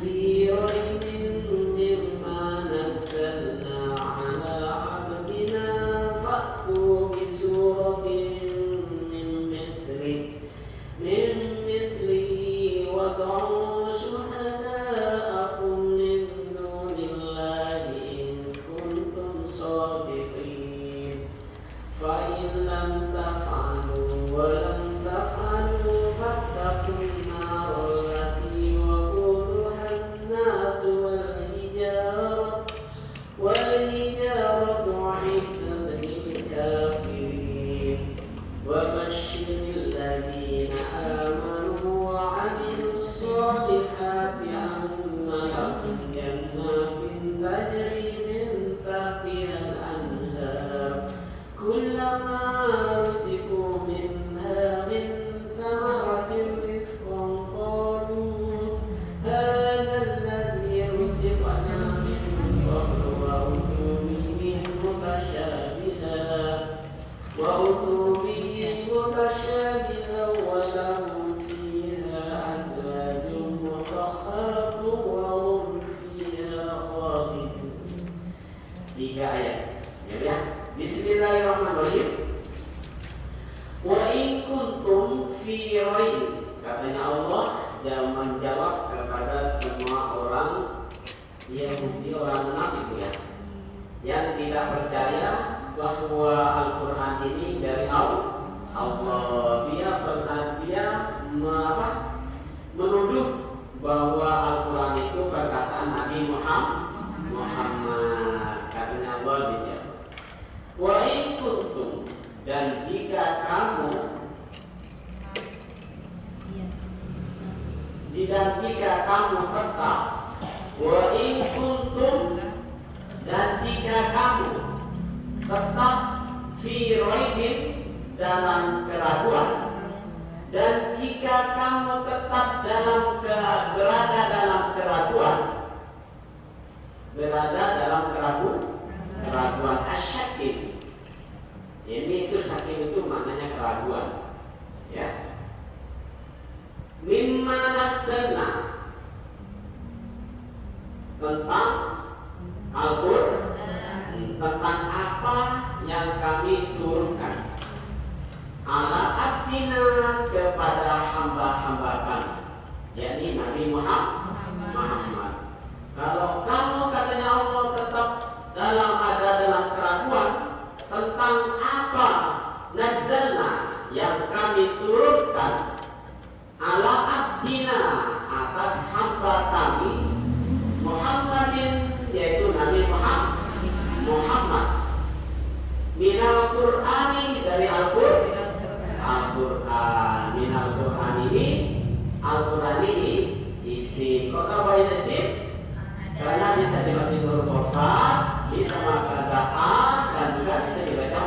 في ريب مما نزلنا على عبدنا فأتوا بسورة من مثله وادعوا شهداءكم من دون الله إن كنتم صادقين فإن لم تفعلوا ولم تفعلوا فاتقوا النار التي وقودها الناس والحجارة أعدت للكافرين وبشر الذين آمنوا وعملوا الصالحات أن لهم جنات تجري من تحتها الأنهار كلما رزقوا منها من ثمرة رزقا قالوا هذا الذي رزقنا من قبل وأتوا به متشابها ولهم فيها أزواج مطهرة وهم فيها خالدون. 3 ayat. Ya. Bismillahirrahmanirrahim. Wa in kuntum fi raib, katanya Allah menjawab kepada semua orang Yahudi, orang munafik ya, yang tidak percaya bahwa Al-Quran ini dari Allah. Dia menuduh bahwa Al-Quran itu perkataan Nabi Muhammad. Katanya Allah dijawab, wa in kuntum, dan jika kamu tetap, wa in kuntum, dan jika kamu tetap fi raibin, dalam keraguan, dan jika kamu tetap berada dalam keraguan asyakin. Ini itu saking itu maknanya keraguan ya. Mimma nazzalna, tentang Al-Quran, tentang apa yang kami turunkan, ala abdina, kepada hamba-hamba kami, yakni Nabi Muhammad. Kalau kamu, katanya Allah, tetap ada dalam keraguan tentang apa nazzalna, yang kami turunkan, ala abdina, atas hamba kami, Muhammadin, yaitu Nabi Muhammad, minal Qur'ani, dari Al-Quran, minal Qur'an ini, Al-Quran ini isi kota Baizasim, karena bisa dibaca huruf qafat, bisa makna a, dan juga bisa dibaca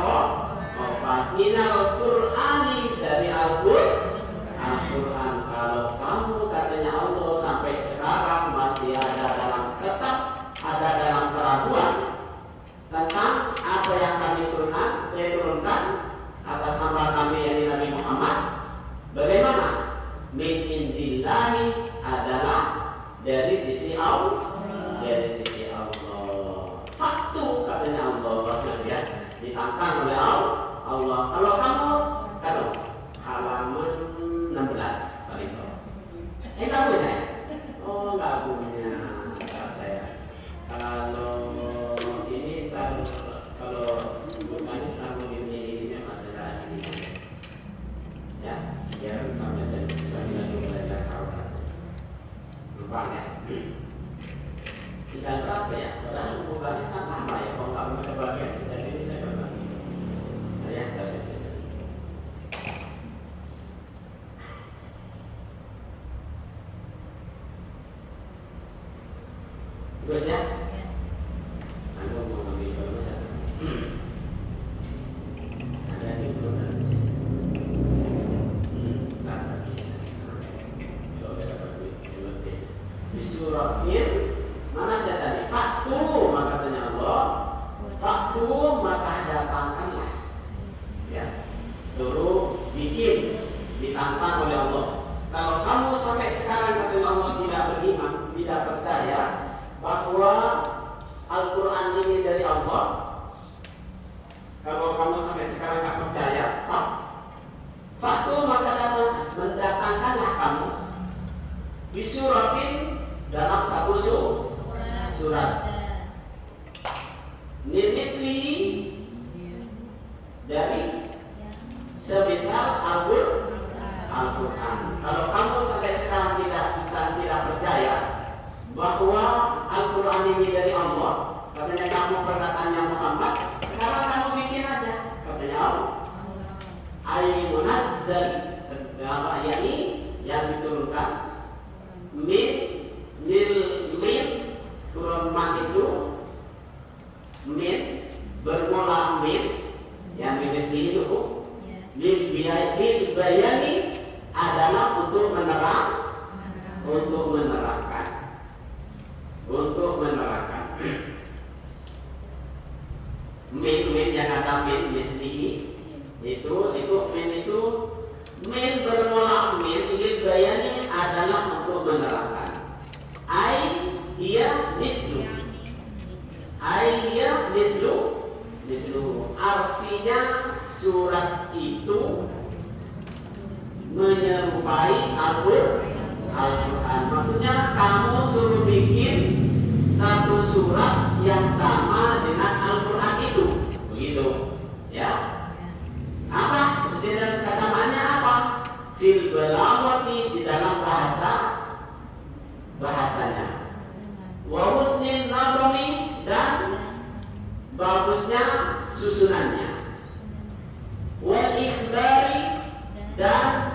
qafat. Minal Qur'ani, dari Al-Quran. Kalau kamu, katanya Allah, sampai sekarang masih tetap ada dalam keraguan tentang apa yang kami turunkan atas hamba kami, yakni Nabi Muhammad, bagaimana? Min indillahi, adalah dari sisi Allah. Faktu, katanya Allah, ya, ditantang oleh Allah. Kalau kamu, halaman 16 paling bawah. Enggak punya? Oh, enggak punya. Saya kalau ini kalau bukan Islam ini masalah asli ya, biar sampai saya bisa bilang belajar Al-Quran. Lupa ya? Tinggal berapa ya? Padahal bukan Islam lama ya. Kalau nggak punya bagian sudah ini saya berbagi. Ya, kasih. Terus ya? Anda mau ngambil kalau bisa. Ada di bulan di sini. Kalau ada dapat duit seperti di surah mana saya tadi? Faktu, maka katanya Allah. Faktu, maka datangkanlah. Ya, suruh bikin, ditantang oleh Allah. Kalau kamu sampai sekarang katanya Allah tidak beriman, tidak percaya bahwa Al-Quran ini dari Allah, kalau kamu sampai sekarang tak percaya, faktu maka mendatangkanlah kamu bisuratin dalam satu surat misli dari sebesar Al-Quran. Kalau kamu sampai sekarang tidak percaya bahwa Al-Quran ini dari Allah, katanya kamu perkataannya Muhammad, sekarang kamu bikin aja, katanya Allah. Munazzal, apa yakni yang diturunkan min surah Man itu min bermula min yang dimisli itu lil bayani adalah untuk menerangkan min yang ada min mislihi itu min bermula min lil bayani adalah untuk menerangkan hiya mislu artinya surat itu menyerupai Al-Quran. Maksudnya kamu suruh bikin satu surat yang sama dengan Al-Quran itu, begitu ya. Apa seperti dalam kesamaannya apa? Fil balawati, di dalam bahasanya, wa husnin nadami, dan bagusnya susunannya, wal ikhbari, dan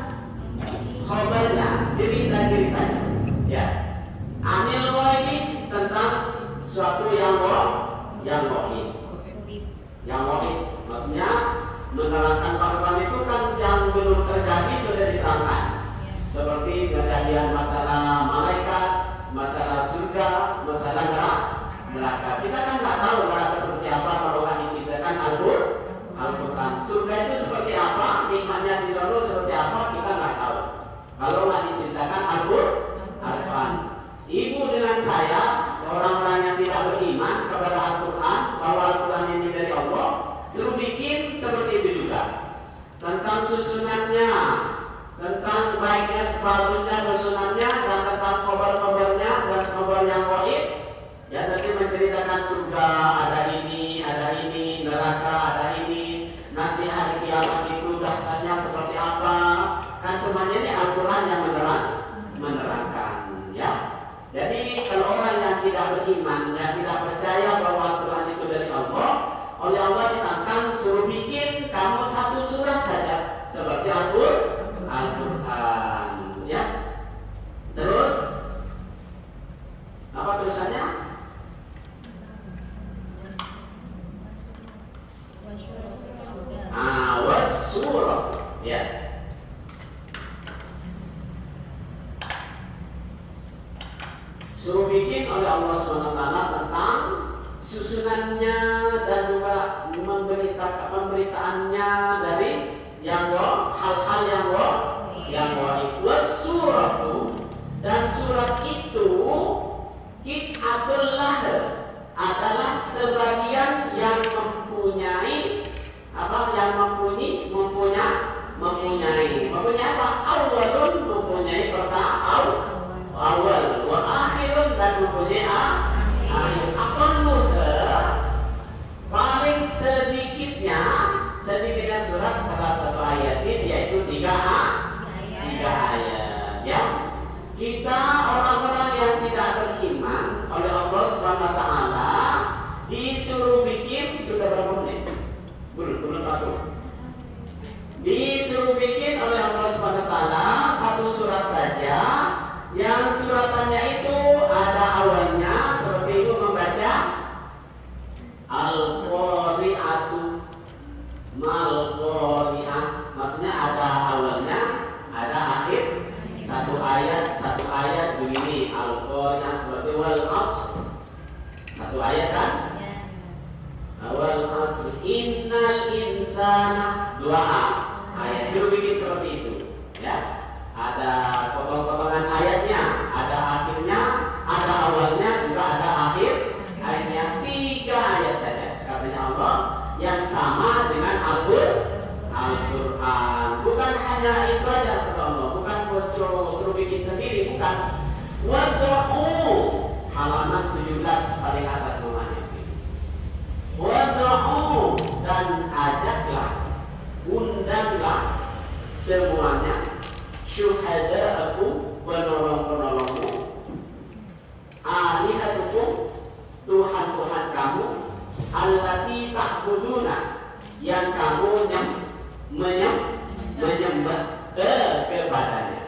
khabarnya, cerita-ceritanya ya. Anil wahid, tentang suatu yang wahid, maksudnya menerangkan Al-Quran itu kan yang belum terjadi sudah diterangkan, seperti kejadian masalah malaikat, masalah surga, masalah neraka. Kita kan nggak tahu neraka seperti apa kalau nggak diceritakan Al-Quran. Surga itu seperti apa, nikmatnya di sana seperti apa, kita nggak tahu kalau nggak diceritakan Al-Quran. Ibu dengan saya, orang-orang yang tidak beriman kepada Al-Quran, bahwa Al-Quran ini dari Allah, suruh bikin seperti itu juga, tentang susunannya, tentang baiknya, bagusnya susunannya, dan tentang kabar-kabarnya dan kabar yang gaib. Ya, nanti menceritakan surga ada ini, neraka ada ini, nanti hari kiamat itu dahsyatnya seperti apa. Kan semuanya ini Al-Quran yang menerangkan ya. Jadi kalau orang yang tidak beriman, yang tidak percaya bahwa Al-Quran itu dari Allah, oleh Allah ditantang suruh bikin kamu satu surat saja seperti Al-Quran ya. Terus apa tulisannya? Was-surah ya. Suruh bikin oleh Allah SWT tentang susunannya dan juga pemberitaannya dari hal-hal yang wajib. Was-suratu, dan surat itu qit'atul lahr, adalah sebagian yang mempunyai apa, yang mempunyai apa? Awalun, mempunyai awal, wa akhirun, dan mempunyai akhir. Aqallu, paling sedikitnya surat salah satu ayat ini, yaitu 3 ayat ya. Kita orang-orang yang tidak beriman oleh Allah SWT disuruh bikin, sudah berapa menit? Belum aku. Disuruh bikin oleh Allah SWT satu surat saja, yang suratannya itu ada awalnya seperti itu, membaca Al-Qari'atu Mal-Qari'ah, maksudnya ada awalnya, ada akhir. Satu ayat begini, Al-Qari'ah seperti wal asr, satu ayat kan? Wal asr innal insana, 2 ayat. Suruh bikin seperti itu ya. Ada potong-potongan ayatnya, ada akhirnya, ada Quran. Wad'u halaman 17 paling atas namanya. Wad'u dan ajaklah, undanglah semuanya syuhada'akum, penolong-penolongmu, alihatukum, Tuhan-Tuhan kamu, allati ta'buduna, yang kamu menyembah kepadanya.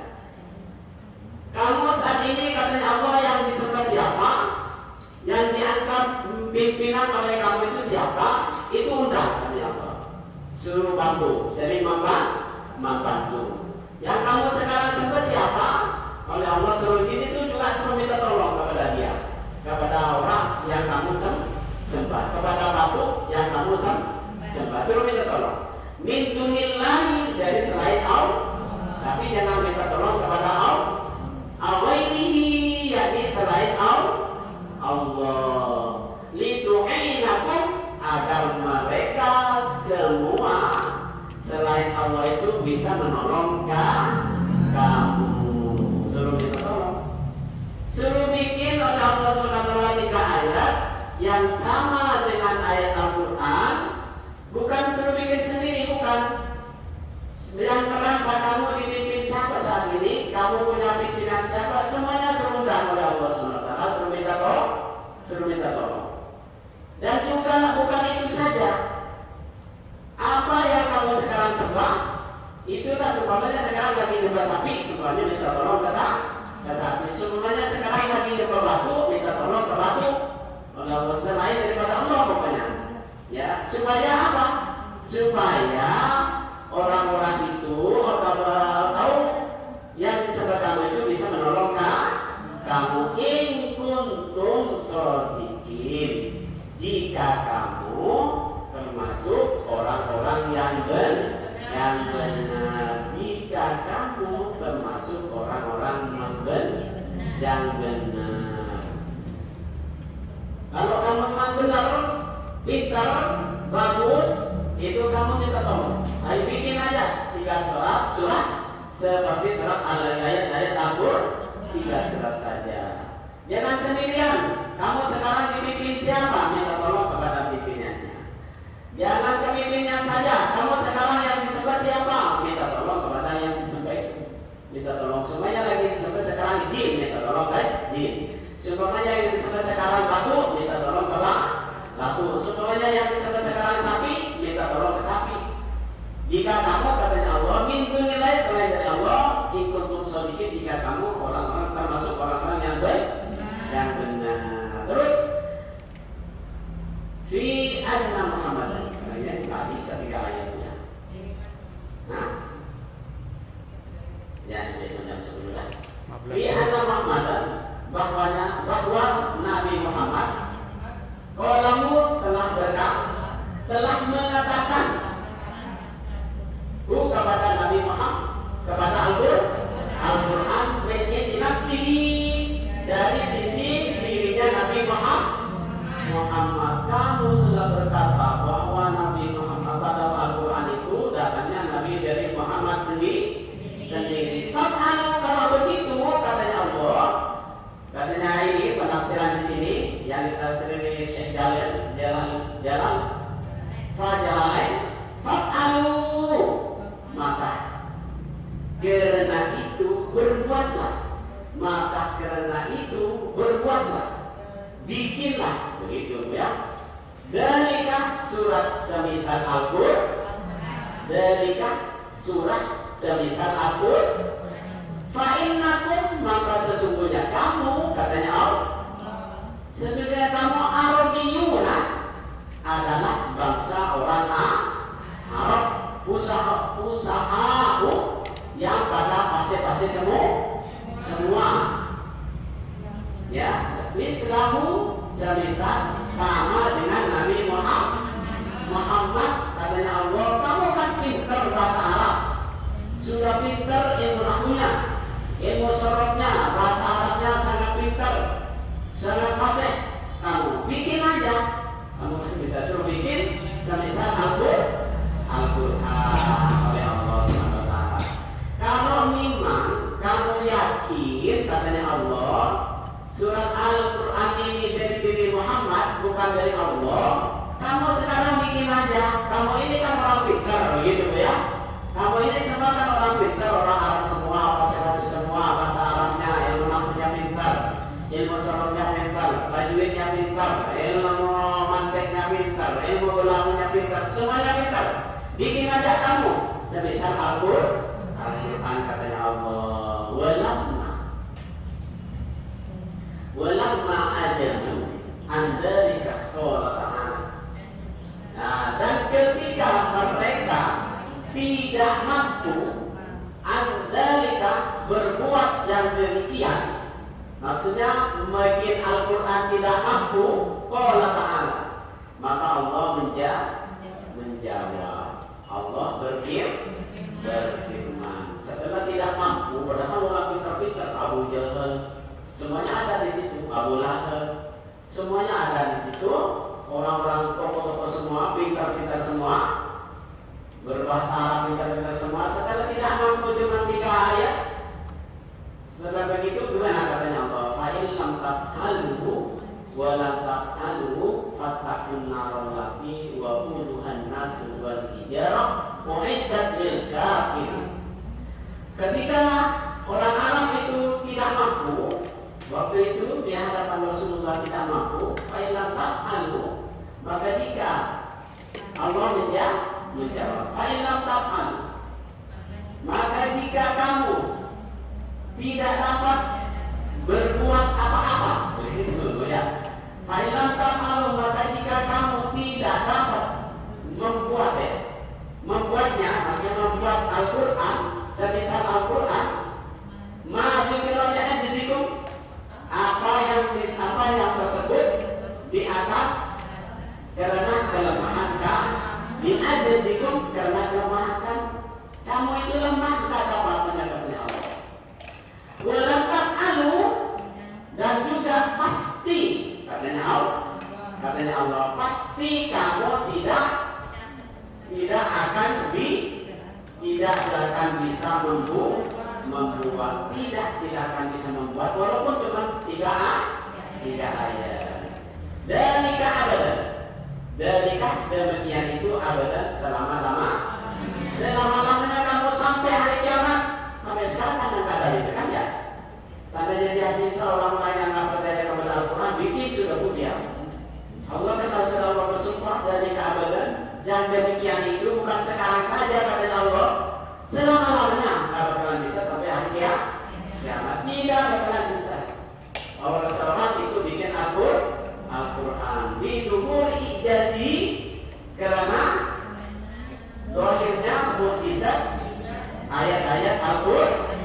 Kamu saat ini katanya Allah yang disembah siapa? Yang dianggap pimpinan oleh kamu itu siapa? Itu undang katanya Allah. Suruh bantu, sering membantu. Yang kamu sekarang sembah siapa? Oleh Allah suruh ini itu juga suruh minta tolong kepada dia, kepada orang yang kamu sembah, kepada batu yang kamu sembah, suruh minta tolong. Min dunillahi, dari selain Allah, tapi jangan minta tolong kepada Allah. Awailihi, yakni selain Allah. Litu'inakum, agar mereka semua selain Allah itu bisa menolong kamu. Suruh minta tolong. Suruh bikin oleh Allah SWT 3 ayat yang sama dengan ayat Al-Quran. Bukan suruh bikin sendiri, bukan. Yang terasa kamu dipimpin siapa saat ini, kamu punya pimpinan siapa, semuanya suruh undang oleh Allah SWT. Suruh minta tolong. Dan juga bukan itu saja. Apa yang kamu sekarang sembah, itulah seumpamanya sekarang lagi nyembah sapi, semuanya minta tolong ke sapi. Semuanya sekarang lagi nyembah batu, minta tolong ke batu. Oleh Allah selain daripada Allah pokoknya. Ya, supaya apa? Supaya orang-orang itu tahu yang disembah kamu itu bisa menolong kamu. In kuntum shodiqin, jika kamu termasuk orang-orang yang benar. Jika kamu termasuk orang-orang yang benar. Kalau kamu memang benar, pintar, bagus, itu kamu minta tolong. Ayo bikin aja 3 surat seperti surat ayat-ayat Al-Qur'an, 3 surat saja. Jangan sendirian. Kamu sekarang dipimpin siapa? Minta tolong kepada pimpinannya. Jangan kepemimpinnya saja. Kamu sekarang yang disembah siapa? Minta tolong kepada yang disembah itu. Minta tolong semuanya lagi disembah sekarang jin, minta tolong ke jin. Semuanya yang disembah sekarang batu, minta tolong ke batu. Semuanya yang disembah sekarang sapi, minta tolong ke sapi. Jika kamu katanya Allah min dunilai, selain dari Allah, in kuntum shodiqin, jika kamu orang-orang termasuk orang-orang yang baik, yang benar. Terus fi anna Muhammad, karena tidak bisa 3 ayatnya. Nah, ya sudah sebelumnya. Fi anna Muhammad, bahwa Nabi Muhammad qalamu telah mengatakan kepada Nabi Muhammad, kepada Al-Quran, min nafsihi, dari sisi dirinya Nabi Muhammad. Kamu sudah berkata bahwa Nabi Muhammad pada Al-Quran itu datangnya Nabi dari Muhammad sendiri. Fa'al, kalau begitu katanya Allah, katanya ini penafsiran di sini yang ditafsiri Syekh Jalan fa'alu, maka karena itu berbuatlah, bikinlah, begitu ya. Dalika surat semisal Al-Qur'an, fa'innakum, maka sesungguhnya kamu, katanya Allah, sesungguhnya kamu Arabiyuna, adalah bangsa orang Arab, usaha yang pada pasti semua ya, Islamu semisal sama dengan Nabi Muhammad, katanya Allah, kamu kan pintar bahasa Arab, sudah pintar ilmu nahwunya, ilmu sorotnya, bahasa Arabnya sangat pintar, sangat fasih. Kamu bikin aja, kamu kita suruh bikin semisal Al-Qur'an oleh Allah SWT. Kalau memang kamu yakin, katanya orang pintar, orang Arab semua, bahasa semua, bahasa Arabnya, ilmu nahunya pintar, ilmu sorofnya pintar, tajwidnya pintar, ilmu mantiknya pintar, ilmu belagunya pintar, semuanya pintar. Bikin aja kamu semisal Al-Quran, katanya Allah. Walamma ajazu an dzalika qala ta'ala. Nah, dan ketika mereka tidak mampu andalika berbuat yang demikian, maksudnya bikin Al-Quran tidak mampu, qala ta'ala, maka Allah menjawab. Allah berfirman setelah tidak mampu, padahal orang pintar-pintar, Abu Jahal semuanya ada di situ, Abu Lahab semuanya ada di situ, orang-orang tokoh-tokoh semua, pintar-pintar semua, berbahasa Arab pintar-pintar semua. Setelah tidak mampu cuma 3 ayat, setelah begitu gimana katanya Allah? Fa'il lam taf'aluhu wa lam taf'aluhu fattaqun naral lati wa quduhan nas wal hijarah uiddat lil kafirin. Ketika orang Arab itu tidak mampu, waktu itu di hadapan Rasulullah tidak mampu, fa'il lam taf'aluhu, maka jika Allah menjawab fa'il lam taf'aluhu, maka jika kamu tidak dapat berbuat apa-apa, begitu dulu ya. Fa'il lam taf'aluhu, maka jika kamu tidak dapat membuatnya, maksudnya membuat Al-Quran semisal Al-Quran, ma dikiranya ajzikum, apa yang tersebut di atas karena kelemahan kamu, di ajzikum karena kelemahan kamu itu lemah, tak dapat menyampaikan Allah. Walam taf'alu, dan juga pasti katanya Allah pasti kamu tidak akan bisa membuat, tidak akan bisa membuat walaupun cuma 3 ayat. Dalika abadan, dalika demikian itu abadan selama-lamanya kamu sampai hari kiamat. Sampai sekarang kan nggak ada bisa kan ya? Seandainya dia bisa orang lain yang nggak percaya kepada Al-Quran bikin sudah diam. Allah kan sudah Allah bersumpah dari keabadan, dan demikian itu bukan sekarang saja katanya Allah, selama-lamanya nggak bakalan bisa sampai hari kiamat, tidak bakalan bisa. Allah SWT itu bikin Al-Quran di duhur ijazi karena dohirnya mukjizat ayat-ayat Al-Quran.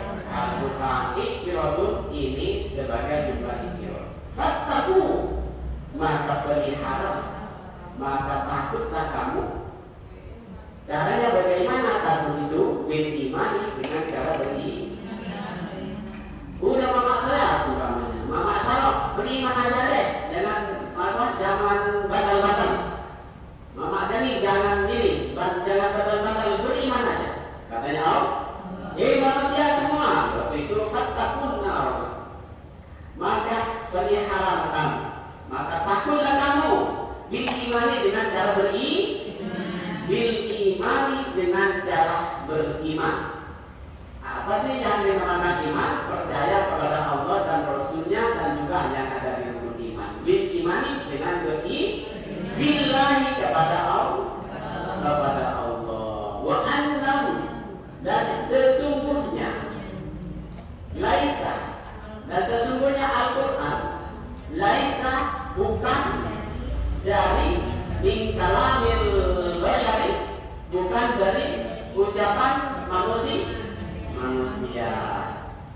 Iqradun ini sebagai jumlah iqrad. Fattaku, maka pelihara, maka takutlah kamu. Caranya bagaimana takut itu? Bil imani, dengan cara beriman. Udah mama saya seumpamanya, mama saya beriman aja deh, jangan batal-batal. Mama Dani jangan batal-batal, beriman aja. Katanya Allah, manusia semua, waktu itu fattakun nar, maka pelihara kamu, maka takutlah kamu. Bil imani dengan cara beriman. Apa sih yang dinamakan iman? Percaya kepada Allah dan Rasulnya, dan juga yang ada di rukun iman. Bil imani dengan billahi kepada Allah. Wa annahu, dan sesungguhnya laisa, dan sesungguhnya Al-Quran laisa, bukan dari min kalamil bashari, bukan dari ucapan manusia.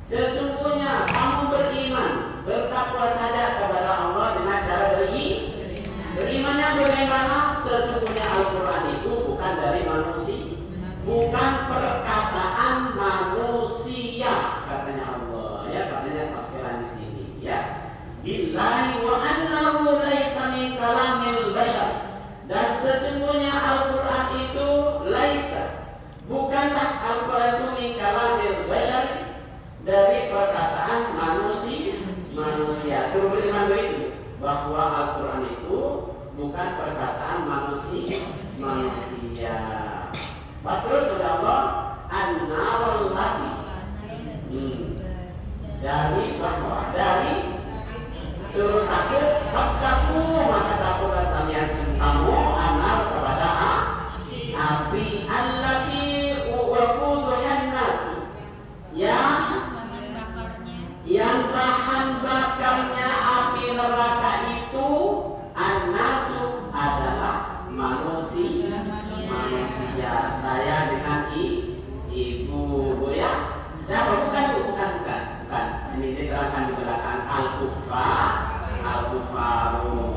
Sesungguhnya kamu beriman, bertakwa saja kepada Allah dengan cara berimannya bagaimana? Sesungguhnya Al-Quran itu bukan dari manusia, bukan perkataan manusia, katanya Allah. Ya, katanya tafsiran di sini. Ya, billahi wa annahu laisa min kalamil bashar, dan sesungguhnya Al-Quran itu laisa, bukanlah Al-Quran itu min kalamil bashar, dari perkataan manusia. Suruh beriman begitu, bahwa Al-Quran itu bukan perkataan manusia. Pas terus sudah Allah, an-narul lati. Dari suruh takut, fattaku maka takutlah kalian kamu anar kepada api allati waquduhan nas, yang bahan bakarnya api neraka itu an-nasu adalah manusia. Saya dengan ibu ya. Siapa? Bukan. Ini diterangkan di belakang al-kufaru.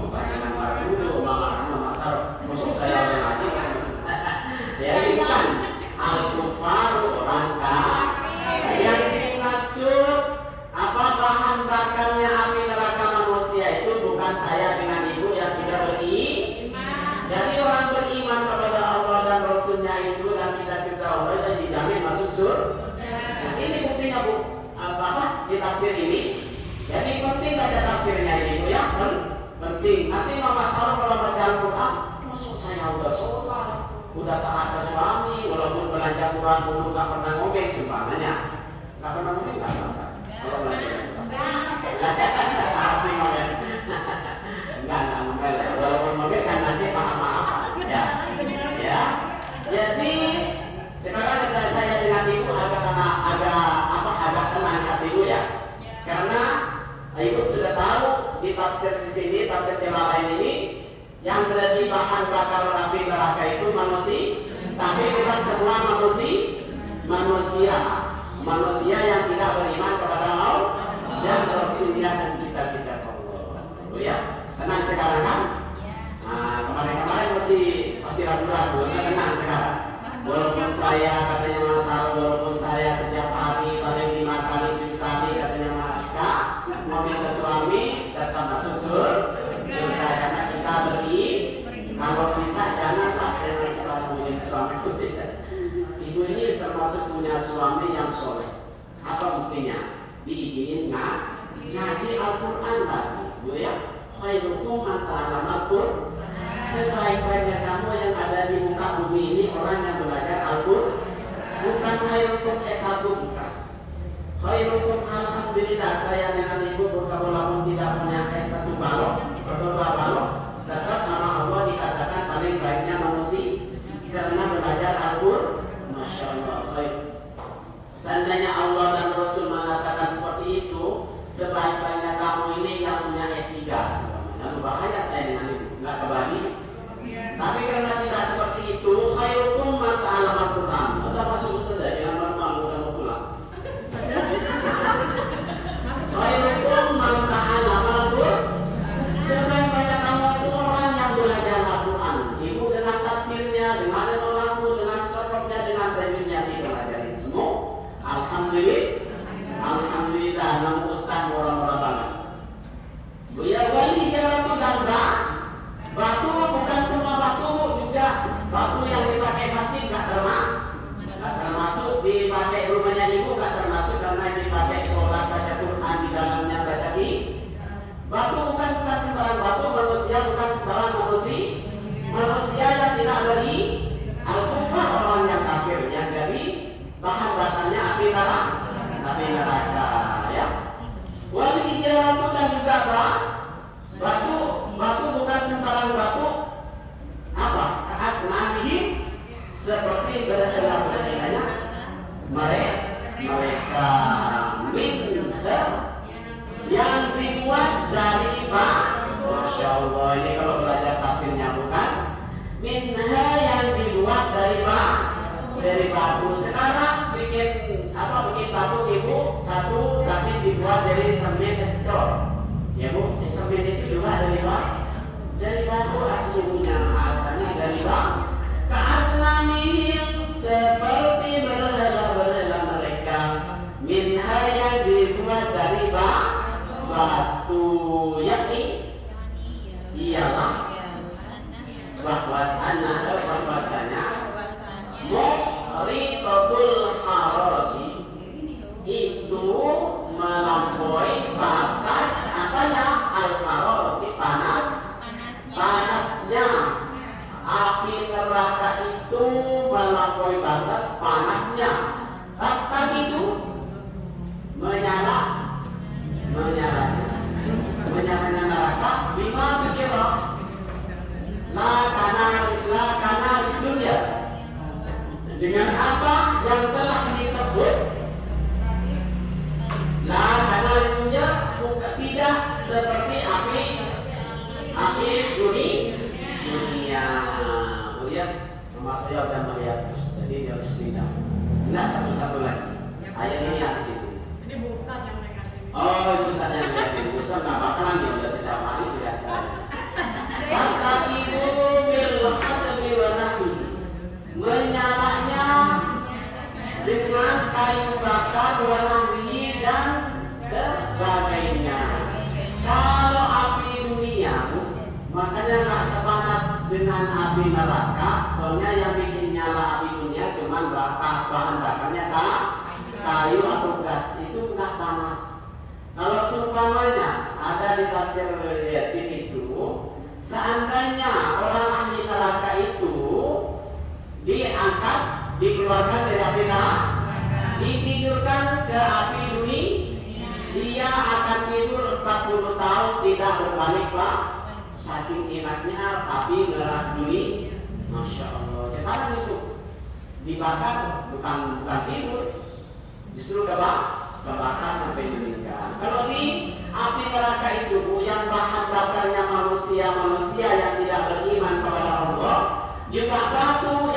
Bagaimana marfudu, masar musuh saya oleh lagi. Jadi bukan al-kufaru orang kafir. Yang dimaksud apa bahan bakarnya api neraka manusia itu bukan saya dengan ibu yang sudah beriman. Jadi orang beriman kepada Allah dan Rasulnya itu dan kitab Allah dan dijamin masuk surga. Ini buktinya Bu. Di tafsir ini. Jadi penting baca tafsirnya ini Bu ya. Penting. Nanti Mama Sarah kalau baca Al-Quran, maksud saya udah sholat, udah taat ke suami, walaupun belanja Quran dulu gak pernah ngomong semuanya. Gak pernah ngomong gak masa. Kalau belanja asli ngomong. Enggak ngomong. Walaupun ngomong kan nanti maaf ya. Jadi sekarang ketika saya dengan ibu agak tenang hati ibu ya, karena ibu sudah tahu di tafsir di sini, tafsir Jalalain ini yang menjadi bahan bakar api neraka itu manusia, tapi bukan semua manusia yang tidak beriman kepada Allah dan Rasulnya dan kitab-kitab Allah. Ya, tenang sekarang kan? Kemarin masih ragu-ragu, tenang sekarang. Walaupun saya katanya masalah, walaupun saya setiap hari paling 5 kali 7 kali katanya Maska mobil ke suami tetap masuk surga karena kita kalau bisa janganlah dengan suami ibu ini termasuk punya suami yang soleh. Apa buktinya? Diizinin ngaji Al-Quran tadi Bu ya. Khairukum man ta'allama Al-Quran. Sebaik-baiknya kamu yang ada di muka bumi ini orang yang belajar Al-Quran. Bukan khairukum S1 bukan. Khairukum alhamdulillah saya dengan ibu walaupun tidak punya S1 balok atau 2 balok, tetap nama Allah dikatakan paling baiknya manusia karena belajar Al-Quran. Masya Allah khair. Seandainya Allah dan Rasul mengatakan seperti itu, sebaik-baiknya kamu ini yang punya S3 sebenarnya. Bahaya saya dengan ibu, nggak kebagi. Tapi karena tidak seperti itu, khairukum man ta'allama Al-Quran. Udah masuk Ustaz dengan Bapak udah mau pulang. Khairukum man ta'allama Al-Quran. Sebaik-baiknya kamu itu orang yang belajar Al-Quran. Ibu dengan tafsirnya, dengan mengaku, dengan sorobnya, dengan tajwidnya dipelajari semua. Alhamdulillah, nama Ustaz murah-murah banget. Bu ya wali jalan itu ganda. Batu bukan semua batu juga. Batu yang dipakai masjid nggak termasuk dipakai rumahnya ibu nggak termasuk karena dipakai sholat baca Quran di dalamnya baca di. Batu bukan sembarang batu, manusia bukan sembarang manusia yang tidak dari al-kufar orang yang kafir yang dari bahan bakarnya api neraka ya. Wal hijaratu dan juga batu bukan sembarang batu. Apa? Asnanihim seperti berbeda-bedanya mereka minha yang dibuat dari batu. Masya Allah, ini kalau belajar tafsirnya bukan minha yang dibuat dari batu. Sekarang bikin batu ibu satu tapi dibuat dari semen kecil. Ya Bu, semen itu juga dari batu aslinya, asalnya dari batu. Keaslanihim seperti berhala-berhala mereka minha yang dibuat dari batu, yakni ialah bahwasanya muhritatul harati itu melampaui batas apanya al-harati panasnya api neraka itu melampaui batas Ayat ini di situ. Ini Bu Ustaz yang negatif. Oh, itu Ustaz yang negatif. Ustaz nggak bakalan dia udah setiap hari tidak sekali. Maka itu bilhadmi wa nahwihi, menyalahnya dengan kayu bakar wa nahwihi dan sebagainya. Kalau api dunia, makanya nggak sepanas dengan api neraka. Soalnya yang bikin nyala api dunia cuma bahan bakarnya kayu atau gas, itu nggak panas. Kalau seumpamanya ada di tafsir Yasin itu, seandainya orang ahli neraka itu diangkat, dikeluarkan dari api neraka, ditidurkan ke api dunia, dia akan tidur 40 tahun tidak berbalik, Pak. Saking enaknya api neraka dunia. Masya Allah. Sekarang itu dibakar, bukan tidur, justru kebakar sampai meninggal. Kalau di api neraka itu yang bahan bakarnya manusia yang tidak beriman kepada Allah, juga batu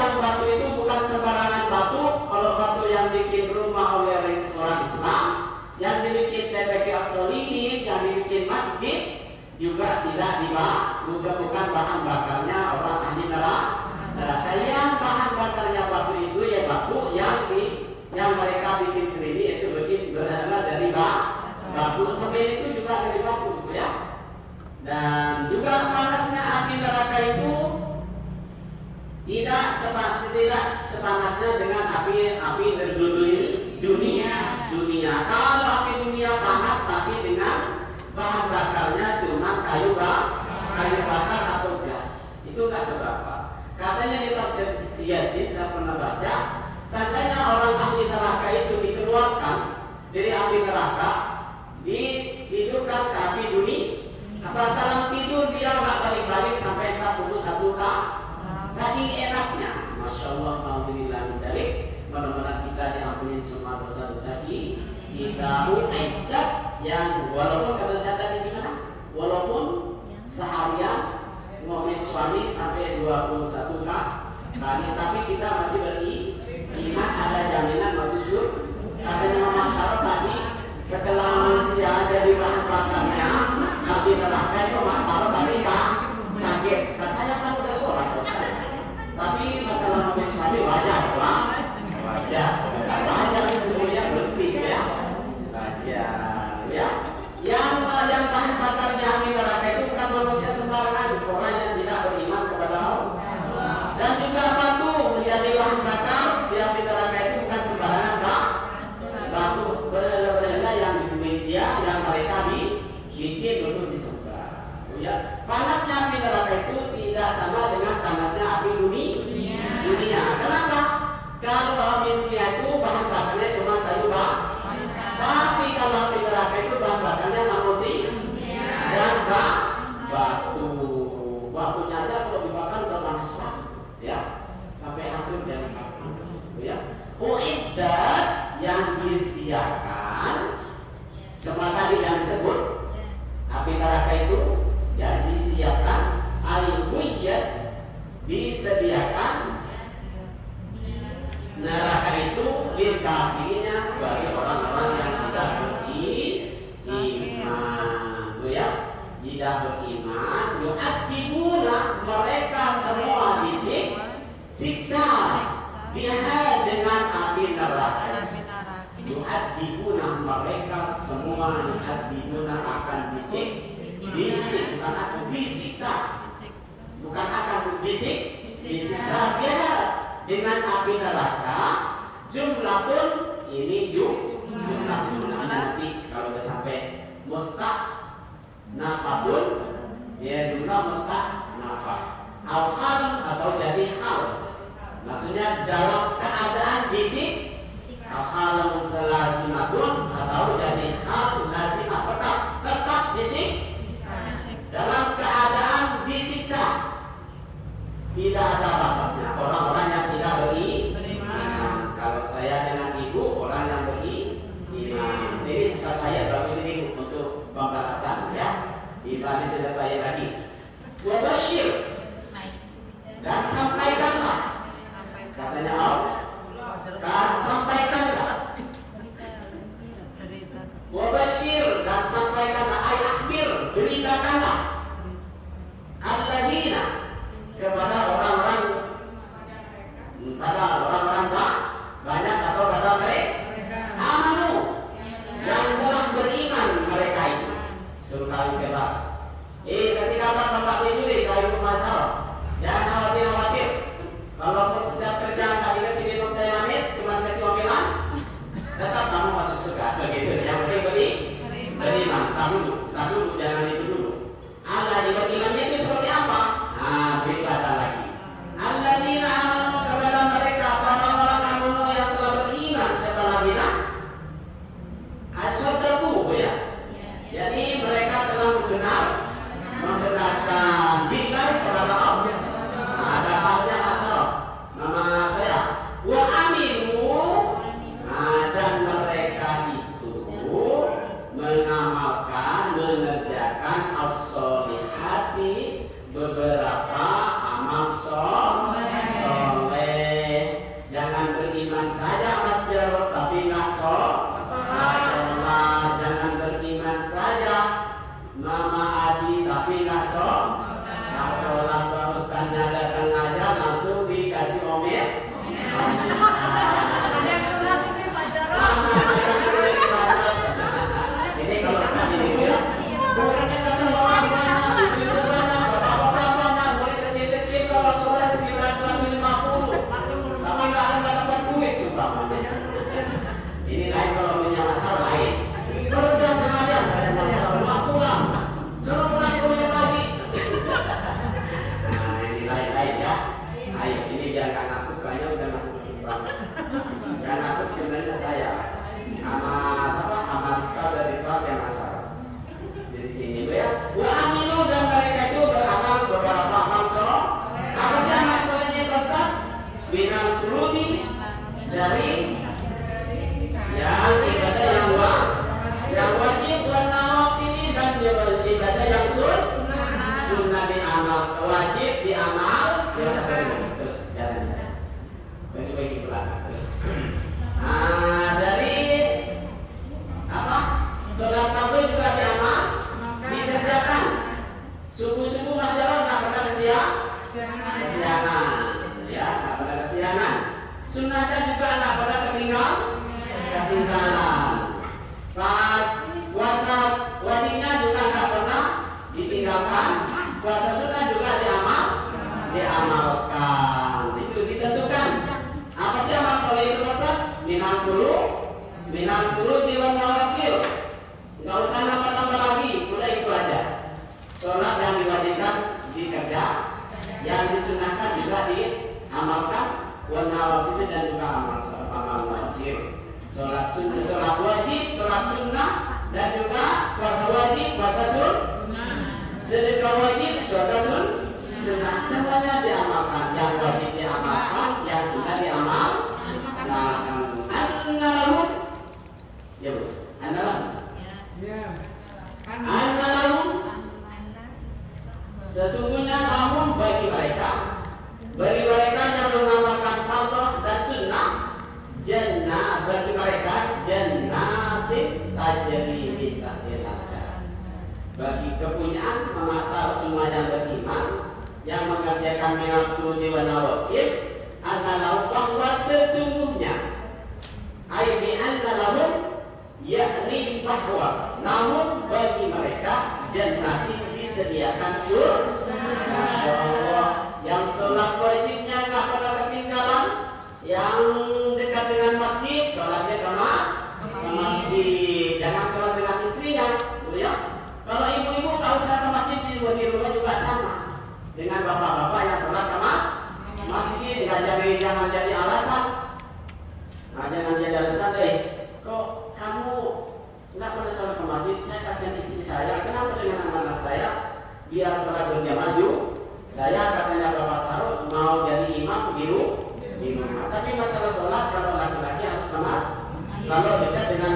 itu bukan sembarangan batu. Kalau batu yang bikin rumah oleh orang Islam, yang dibikin TPK As-Solihin, yang dibikin masjid, juga tidak juga bukan bahan bakarnya orang ahli neraka. Yang bahan bakarnya batu itu ya batu yang mereka bikin sendiri, itu berasal dari batu. Semen itu juga dari batu, ya. Dan juga panasnya api neraka itu tidak sepadatnya dengan api dunia. Kalau api dunia panas, tapi dengan bahan bakarnya cuma kayu bakar atau gas, itu nggak seberapa. Katanya di tafsir Yasin saya pernah baca, seandainya orang ahli neraka itu dikeluarkan dari api neraka, ditidurkan ke api dunia, dalam tidur dia nggak balik-balik sampai 41 tahun. Saking enaknya, Masya Allah, alhamdulillah mendalik. Mudah-mudahan kita diampuni semua dosa-dosa kita. Mu'iddat yang walaupun kata saya tadi gimana? Walaupun seharian ngomongin suami sampai 21 kali, tapi kita masih beriman, ada jaminan masuk surga. Katanya Mama Syarah tadi, setelah manusia jadi bahan bakarnya api neraka itu masalah tadi kaget. Saya kan udah sholat, tapi masalah ngomongin suami wajar, Pak. Wajar itu yang penting, ya. Wajar, ya. Yang bahan bakarnya api neraka itu bukan manusia sembarangan, orang yang tidak beriman kepada Allah. Dan juga batu menjadi bahan bakar di api neraka itu bukan sembarangan, Pak. Batu berenda yang media yang mereka bikin untuk disembah. Ya. Panasnya api neraka itu tidak sama dengan panasnya api dunia. Kenapa? Kalau api dunia itu bahan bakarnya cuma kayu bakar. Tapi kalau api neraka itu bahan bakarnya manusia dan batu. Batunya aja kalau dibakar udah panas banget, ya, sampai hancur dan ya. Uiddat yang disediakan, semua tadi yang disebut api neraka itu ya disediakan, al-wiyat disediakan neraka itu lil kafirina, bagi orang-orang yang tidak beriman, ya, tidak beriman. Yu'adzibuna, mereka semua disiksa biha dengan api neraka. Yu'adzibuna, mereka semua akan disiksa biha dengan api neraka. Jumlah pun ini jumlah nanti kalau udah sampai musta'nafahun, ya jumlah musta'nafah al-hal atau dari hal, maksudnya dalam keadaan al-hal musalasimatun atau dari hal lazimah, tetap dalam keadaan disiksa, tidak ada batasnya. Orang-orang yang tidak beriman. Kalau saya dengan ibu orang yang beriman, ini satu ayat bagus ini untuk pembahasan, ya. Tadi sudah ayat lagi. Wabashir, dan sampaikanlah, katanya Allah, dan sampaikanlah Wabashir, dan sampaikanlah, ay akhbir, beritakanlah alladzina, kepada orang-orang banyak atau pada mereka amanu, yang telah beriman mereka itu. Suruh kali kabar. Kasih kabar bapak ibu deh kalau ikut masalah. Jangan khawatir. Kalaupun setiap kerjaan tak dikasih minum teh manis, cuma kasih omelan, tetap kamu masuk surga. Begitu. Yang penting beriman. Tak dulu, jangan itu dulu. Allah di berimannya itu seperti apa? Nah, berikatan lagi. Alladzina amanu, kepada mereka orang-orang amanu yang telah beriman setelah bilang asyadaku, ya. Jadi mereka telah membenarkan bilang kepada Allah. Nah, dasarnya asal nama saya wa aminu. Nah, dan mereka itu mengamalkan, mengerjakan as-solihati, beberapa amal soleh. Jangan beriman saja Mas Jarod tapi nggak sholat. Jangan beriman saja Mama Adi tapi nggak sholat. Pak Ustaznya datang aja langsung dikasih omel. Ini kalau sekali ini ya, muridnya kata orang banyak, ibu banyak, bapak-bapak banyak, murid kecil-kecil kalau sholat sekitar 150, tapi nggak ada dapat duit sumpahnya. Ini lain kalau punya masalah lain. Kerja sengaja nggak ada masalah, pulang, suruh pulang kuliah lagi. Nah ini lain-lain ya. Ayo ini biar nggak ngaku, kayaknya udah ngaku banget. Nggak ngaku sebenarnya saya. Amal sekali dari Pak yang masalah. Jadi sini bu ya. Wa aminu, dan mereka itu beramal beberapa amal soleh. Apa sih amal solehnya Ustaz? Binal furudi, dari yang ibadah yang wajib, wa nawafili, dan ibadah yang sunnah diamal, wajib diamal. Ya udah terus jalan. Bagi-bagi belakang terus. Nah, dari apa? Sholat fardu juga diamal, dikerjakan. Subuh-subuh majalah nggak pernah kesiangan, ya nggak pernah kesiangan. Sunnahnya juga nggak pernah ketinggalan. Pas puasa wajibnya juga nggak pernah ditinggalkan. Puasa sunnah juga diamalkan. Itu ditentukan. Apa sih amal soleh itu Ustaz? Minal furudi wan nawafil. Nggak usah nambah-nambah lagi, udah itu aja. Sholat yang diwajibkan dikerja, yang disunahkan juga diamalkan, wan nawafil, dan juga amal nawafil. Sholat wajib, sholat sunnah, dan juga puasa wajib, puasa sunnah, sedekah wajib, sedekah sunnah, semuanya diamalkan. Yang wajib diamalkan, yang sunnah diamalkan. Ya bu, analahum, sesungguhnya namun bagi mereka yang mengamalkan fardu dan sunnah, jannah, bagi mereka jannatin tajri min tahtiha al-anhar. Bagi kepunyaan memasar semua yang beriman, yang mengerjakan minal furudi wan nawafil, analahum, bahwa sesungguhnya ayat analahum, yakni bahwa namun bagi mereka jannah disediakan surga. Allah, yang sholat wajibnya nggak pernah ketinggalan, yang dekat dengan masjid sholatnya ke masjid, jangan sholat dengan istrinya, ya. Kalau ibu-ibu nggak usah ke masjid, di rumah juga sama dengan bapak-bapak yang sholat ke masjid. Jangan jadi alasan. Jangan jadi alasan kok kamu nggak pernah sholat ke masjid, saya kasihan istri saya, kenapa dengan anak saya biar sholat berjamaah maju, saya katanya Bapak Sarul mau jadi imam di rumah. Tapi masalah sholat, kalau laki-laki harus ke kalau dekat dengan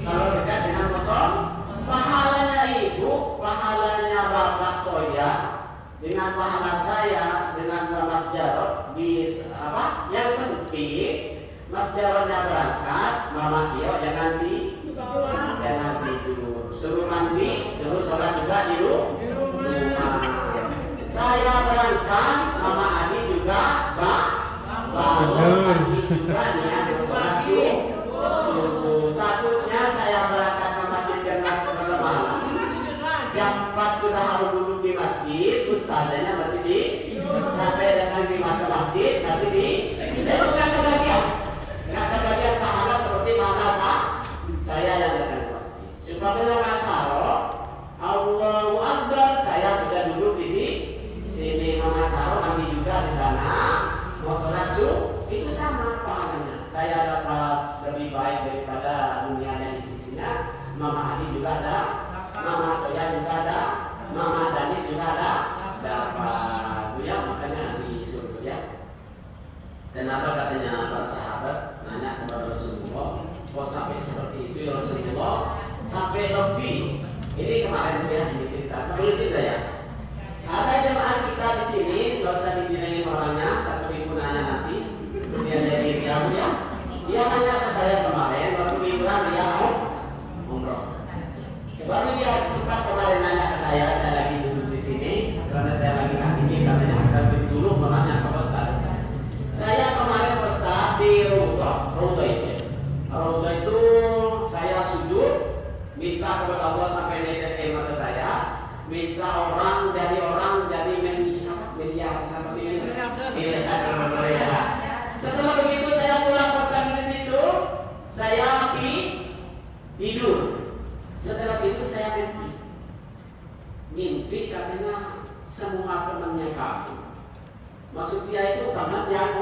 kalau dekat dengan musola, pahalanya ibu, pahalanya Bapak Soya, dengan pahala saya, dengan Mas Jarod di apa? Yang penting Mas Jarodnya berangkat, Mama Tio jangan jangan tidur. Suruh mandi, suruh sholat juga di rumah. Saya berangkat, Mama Adi juga bangun mandi juga niat sholat subuh. Takutnya saya berangkat ke masjid karena malam. Jam 4 sudah harus duduk di masjid, ustazanya masih di sampai dengan di mata masjid masih di. Itu nggak kebagian pahala seperti mana saya yang datang ke masjid. Supaya nggak salah, Allahu Akbar, saya sudah duduk di sini, Mama Saro mandi juga di sana, mau sholat subuh, itu sama pahalanya. Saya dapat lebih baik daripada dunia yang di sisinya. Mama Adi juga ada, Mama Soya juga ada, Mama Danis juga ada, dapat ya, makanya disuruh ya. Kenapa katanya para sahabat nanya kepada Rasulullah, kok sampai seperti itu ya Rasulullah, sampai lebih. Ini kemarin ya diceritakan, boleh tidak ya? Ada jemaah kita di sini, nggak usah dibilangin orangnya, tapi ibu nanya nanti. Kemudian dari dia ya, dia nanya ke saya kemarin waktu liburan dia mau umroh. Baru dia sempat kemarin nanya ke saya lagi duduk di sini, karena saya lagi ini katanya saya dulu menanya ke Ustaz. Saya kemarin Ustaz di Raudhah itu saya sujud, minta kepada Allah sampai netes air mata saya, minta orang jadi miliar. Setelah begitu saya pulang Ustaz di situ, saya tidur. Setelah itu saya mimpi katanya semua temannya kamu. Maksud dia itu teman yang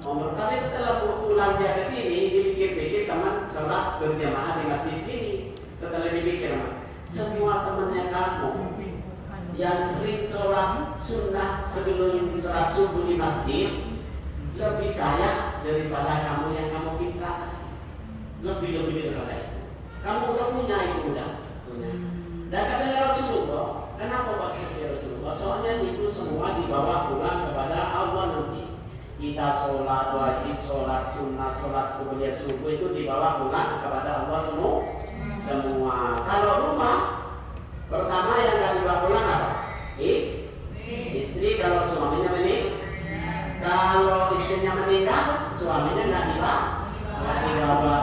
umur. Tapi setelah pulang dia ke sini, dipikir-pikir teman sholat berjamaah di masjid sini. Setelah dipikir, semua temannya kamu yang sering sholat sunnah sebelum sholat subuh di masjid lebih kaya daripada kamu yang kamu pinta. Lebih daripada itu. Kamu udah punya itu udah. Dan katanya Rasulullah, kenapa pas kata Rasulullah? Soalnya itu semua dibawa pulang kepada Allah nanti. Kita sholat wajib, sholat sunnah, sholat kemudian subuh itu dibawa pulang kepada Allah semua. Kalau rumah, pertama yang nggak dibawa pulang apa? Istri kalau suaminya meninggal. Kalau istrinya meninggal, suaminya nggak dibawa.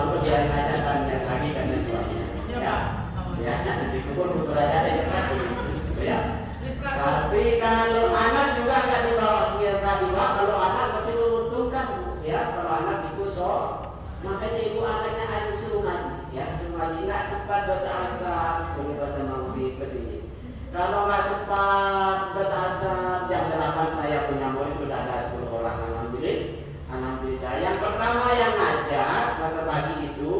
Kemudian aja dan yang lagi karena suaminya. Ya, dikubur beberapa ya. Tapi kalau anak juga nggak dibawa, kalau anak masih menguntungkan, ya. Kalau anak itu makanya ibu anaknya ayo suruh ngaji, ya, suruh ngaji. Nggak sempat baca asar, suruh baca maghrib ke sini. Kalau nggak sempat baca asar, jam 8 saya punya murid sudah ada 10 orang, alhamdulillah. Yang pertama yang ngajar maka pagi itu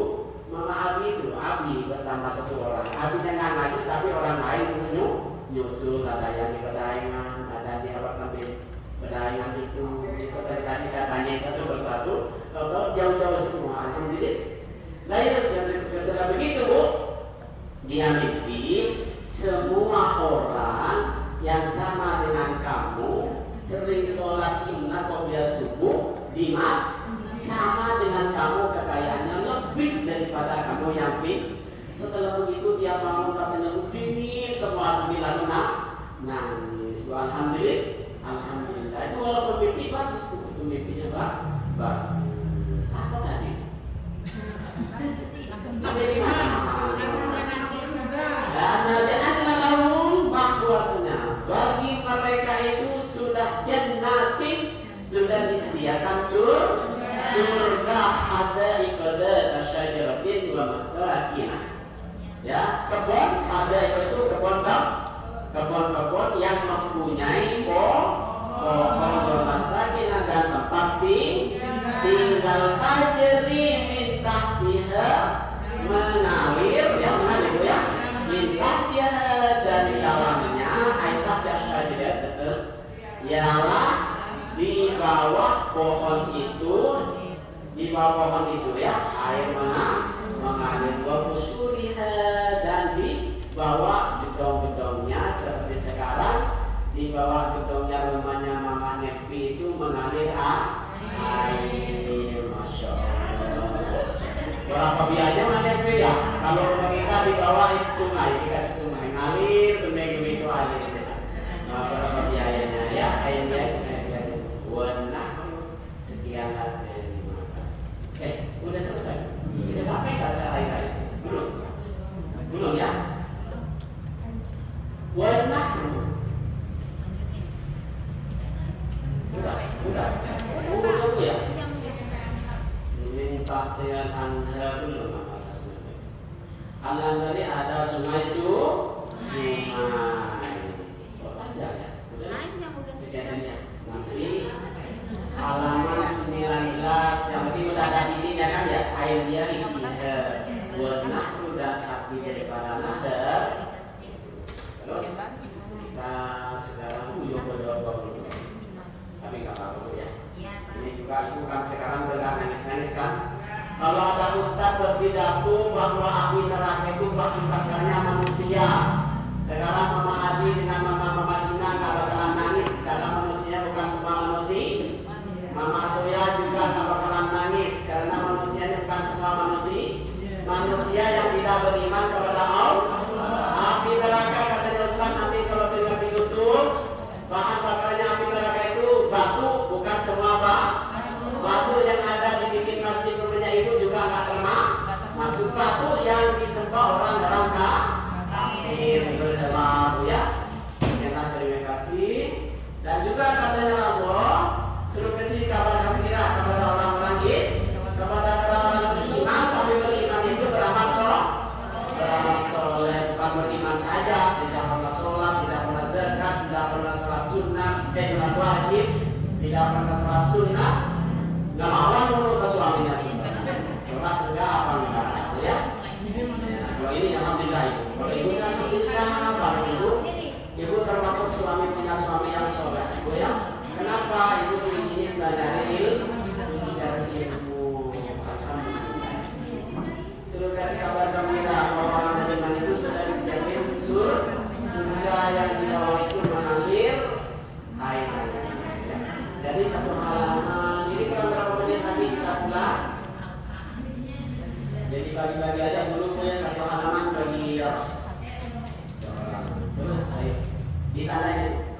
Mama Abi bertambah 1 orang. Abinya nggak ngaji tapi orang lain nyusul, ada yang di pedayangan, ada di apartemen pedayangan itu. Seperti tadi saya tanya satu persatu, kalau jauh-jauh semua, alhamdulillah. Nah itu setelah begitu Bu, dia mimpi semua orang yang sama dengan kamu sering sholat sunnah qobliyah subuh di sama dengan kamu kekayaannya lebih daripada kamu yang Setelah begitu dia bangun katanya dingin semua sambil nangis. Alhamdulillah. Itu walaupun mimpi bagus itu mimpinya bagus. Apa tadi? Dari mana? Karena lahum bahwasanya bagi mereka itu sudah jannatin, sudah disediakan surga ada ibadah tasyajaratin wa masakinah. Ya, kebun ada itu kebun yang mempunyai pohon wa masakinah dan tempat tinggal tajri min tahtiha mengalir ya min tahtiha dari dalamnya aitab syajarat tersebut ialah di bawah pohon itu ya air mengalir wa kusuriha dan di bawah gedung-gedungnya seperti sekarang di bawah gedungnya rumahnya Mama Nepi itu mengalir air. Masya Allah. Berapa biayanya mana ya? Kalau kita di bawah sungai, dikasih sungai ngalir, bening itu alir. Nah, berapa biayanya ya? Airnya warna sekian harga 15. Udah selesai. Udah sampai nggak saya air? Belum ya? Warna udah ya. Minta dengan anda belum anda dari ada sungai sungai. Panjang ya. Sekiannya. Nanti halaman 19 yang penting udah ada ini ya kan ya. Air dia di warna udah tapi daripada nada. Terus kita sekarang berdoa dulu. Tapi nggak apa-apa ya. Ini juga ibu kan sekarang bergak nangis-nangis kan. Kalau ada ustadz berpidato bahwa api neraka itu bakarnya manusia. Sekarang Mama Adi dengan Mama Dina nggak bakalan nangis karena manusia bukan semua manusia. Mama Soya juga nggak bakalan nangis karena manusia bukan semua manusia. Manusia yang tidak beriman kepada Allah. Api neraka katanya ustadz nanti kalau dengar ditutup bahan bakarnya api neraka itu batu, bukan semua batu yang ada di bikin masjid rumahnya itu juga nggak termasuk batu yang disembah orang dalam kafir. Berdoa ya. Sekian terima kasih. Dan juga katanya Allah suruh kasih kabar gembira kepada orang-orang kepada orang-orang beriman. Tapi beriman itu beramal soleh, bukan beriman saja, tidak pernah sholat, tidak pernah zakat, tidak pernah sholat sunnah, sholat wajib, tidak pernah sholat sunnah, nggak mau menurut suaminya sholat enggak apa enggak ya. Kalau ini alhamdulillah ibu, kalau ibu kan alhamdulillah baru ibu termasuk suami punya suami yang sholat ibu ya. Kenapa ibu ini belajar ilmu, bicara ilmu, alhamdulillah. Suruh kasih kabar gembira bahwa orang beriman itu sudah disiapin surga yang di bawah itu mengalir air. Jadi satu halaman ini kurang berapa menit tadi kita pulang. Jadi bagi-bagi aja dulu punya satu halaman bagi terus ditandai.